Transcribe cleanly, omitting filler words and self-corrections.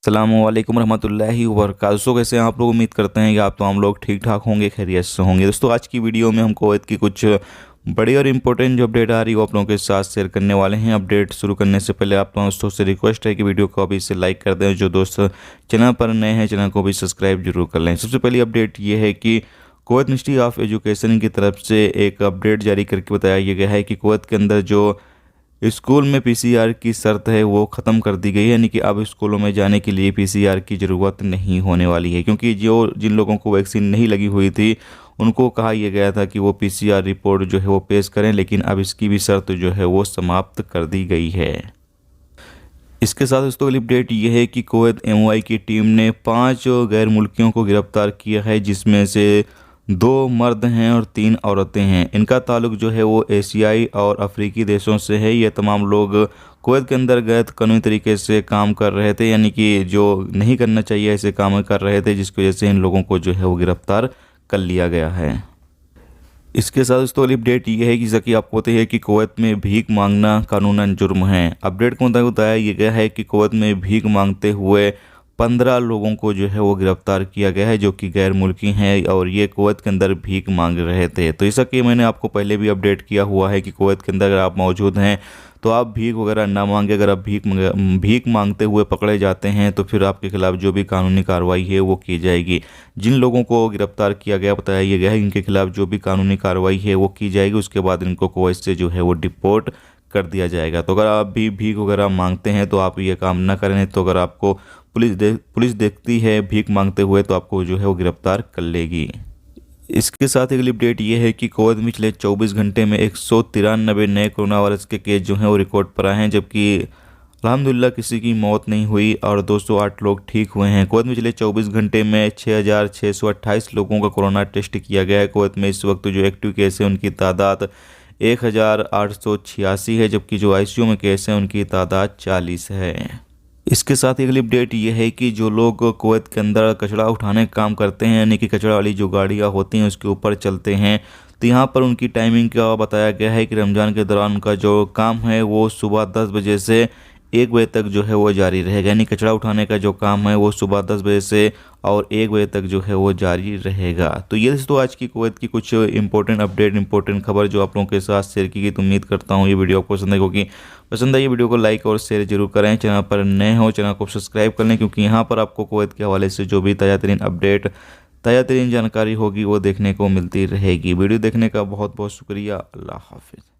अस्सलामुअलैकुम रहमतुल्लाहि व बरकातहू। सो कैसे हैं आप लोग? उम्मीद करते हैं कि आप तमाम लोग ठीक ठाक होंगे, खैरियत से होंगे। दोस्तों आज की वीडियो में हम कुवैत की कुछ बड़ी और इम्पोर्टेंट जो अपडेट आ रही है वो आप लोगों के साथ शेयर करने वाले हैं। अपडेट शुरू करने से पहले आप दोस्तों से रिक्वेस्ट है कि वीडियो को अभी से लाइक कर दें। जो दोस्त चैनल पर नए हैं चैनल को भी सब्सक्राइब जरूर कर लें। सबसे पहली अपडेट ये है कि कुवैत मिनिस्ट्री ऑफ एजुकेशन की तरफ से एक अपडेट जारी करके बताया गया है कि कुवैत के अंदर जो स्कूल में पीसीआर की शर्त है वो ख़त्म कर दी गई है, यानी कि अब स्कूलों में जाने के लिए पीसीआर की ज़रूरत नहीं होने वाली है। क्योंकि जिन लोगों को वैक्सीन नहीं लगी हुई थी उनको कहा यह गया था कि वो पीसीआर रिपोर्ट जो है वो पेश करें, लेकिन अब इसकी भी शर्त जो है वो समाप्त कर दी गई है। इसके साथ दोस्तों अगली अपडेट ये है कि कुवैत एमओआई की टीम ने 5 गैर मुल्कियों को गिरफ्तार किया है, जिसमें से 2 मर्द हैं और 3 औरतें हैं। इनका ताल्लुक जो है वो एशियाई और अफ्रीकी देशों से है। ये तमाम लोग कुवैत के अंदर गैर कानूनी तरीके से काम कर रहे थे, यानी कि जो नहीं करना चाहिए ऐसे काम कर रहे थे, जिसकी वजह से इन लोगों को जो है वो गिरफ्तार कर लिया गया है। इसके साथ दोस्तों अगली अपडेट ये है कि जैसा कि आपको पता है कि कुवैत में भीख मांगना कानूनन जुर्म है। अपडेट को मुताबिक बताया ये गया है कि कुवैत में भीख मांगते हुए 15 लोगों को जो है वो गिरफ्तार किया गया है, जो कि गैर मुल्की हैं और ये कुवैत के अंदर भीख मांग रहे थे। तो जैसा कि मैंने आपको पहले भी अपडेट किया हुआ है कि कुवैत के अंदर अगर आप मौजूद हैं तो आप भीख वगैरह ना मांगे। अगर आप भीख मांगते हुए पकड़े जाते हैं तो फिर आपके खिलाफ जो भी कानूनी कार्रवाई है वो की जाएगी। जिन लोगों को गिरफ्तार किया गया बताया गया है इनके खिलाफ जो भी कानूनी कार्रवाई है वो की जाएगी। उसके बाद इनको कुवैत से जो है वो डिपोर्ट कर दिया जाएगा। तो अगर आप भी भीख वगैरह मांगते हैं तो आप ये काम ना करें, तो अगर आपको पुलिस देखती है भीख मांगते हुए तो आपको जो है वो गिरफ्तार कर लेगी। इसके साथ अगली अपडेट ये है कि कुवैत में पिछले 24 घंटे में 193 नए कोरोना वायरस के केस जो हैं वो रिकॉर्ड पर आए हैं, जबकि अल्हम्दुलिल्लाह किसी की मौत नहीं हुई और 208 लोग ठीक हुए हैं। कुवैत में पिछले 24 घंटे में 6628 लोगों का कोरोना टेस्ट किया गया है। कुवैत में इस वक्त जो एक्टिव केस है उनकी तादाद 1886 है, जबकि जो आईसीयू में केस हैं उनकी तादाद 40 है। इसके साथ ही अगली अपडेट ये है कि जो लोग कुवैत के अंदर कचरा उठाने का काम करते हैं, यानी कि कचरा वाली जो गाड़ियाँ होती हैं उसके ऊपर चलते हैं, तो यहाँ पर उनकी टाइमिंग का बताया गया है कि रमज़ान के दौरान उनका जो काम है वो सुबह 10 बजे से 1 बजे तक जो है वो जारी रहेगा। यानी कचरा उठाने का जो काम है वो सुबह 10 बजे से और 1 बजे तक जो है वो जारी रहेगा। तो ये दोस्तों आज की कुवैत की कुछ इंपॉर्टेंट खबर जो आप लोगों के साथ शेयर की गई। तो उम्मीद करता हूँ ये वीडियो आपको पसंद है, क्योंकि पसंद है ये वीडियो को लाइक और शेयर जरूर करें। चैनल पर नए हो चैनल को सब्सक्राइब कर लें, क्योंकि यहाँ पर आपको कुवैत के हवाले से जो भी ताज़ा तरीन अपडेट ताज़ा तरीन जानकारी होगी वो देखने को मिलती रहेगी। वीडियो देखने का बहुत बहुत शुक्रिया। अल्लाह हाफिज़।